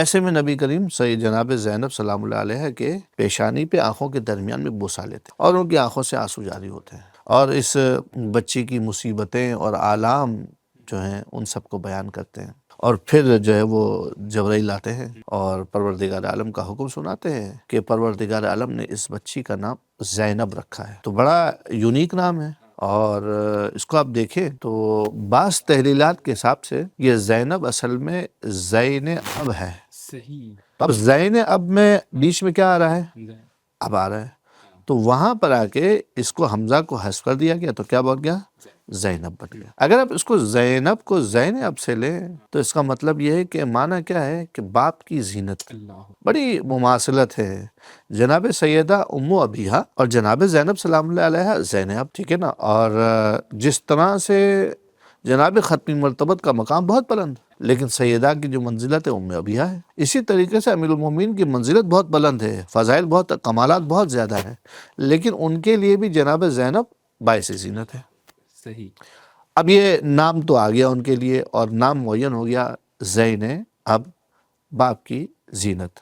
ایسے میں نبی کریم سید جناب زینب سلام اللہ علیہ کے پیشانی پہ آنکھوں کے درمیان میں بوسہ لیتے اور ان کی آنکھوں سے آنسو جاری ہوتے ہیں، اور اس بچی کی مصیبتیں اور آلام جو ہیں ان سب کو بیان کرتے ہیں، اور پھر جو ہے وہ جبرائیل آتے ہیں اور پروردگار عالم کا حکم سناتے ہیں کہ پروردگار عالم نے اس بچی کا نام زینب رکھا ہے۔ تو بڑا یونیک نام ہے، اور اس کو آپ دیکھیں تو بعض تحلیلات کے حساب سے یہ زینب اصل میں زین اب ہے۔ صحیح۔ اب زین اب میں بیچ میں کیا آ رہا ہے؟ اب آ رہا ہے، تو وہاں پر آ کے اس کو حمزہ کو حذف کر دیا گیا تو کیا بن گیا؟ زینب بن گیا۔ اگر آپ اس کو زینب کو زین اب سے لیں تو اس کا مطلب یہ ہے کہ معنی کیا ہے کہ باپ کی زینت۔ بڑی مماثلت ہے جناب سیدہ ام ابیہا اور جناب زینب سلام اللہ علیہ زینب، ٹھیک ہے نا؟ اور جس طرح سے جناب ختمی مرتبت کا مقام بہت بلند، لیکن سیدہ کی جو منزلت ہے ام ابیہا ہے، اسی طریقے سے امیر المومنین کی منزلت بہت بلند ہے، فضائل بہت، کمالات بہت زیادہ ہیں، لیکن ان کے لیے بھی جناب زینب باعث زینت ہے۔ صحیح۔ اب یہ نام تو آ گیا ان کے لیے، اور نام معین ہو گیا زین اب، باپ کی زینت۔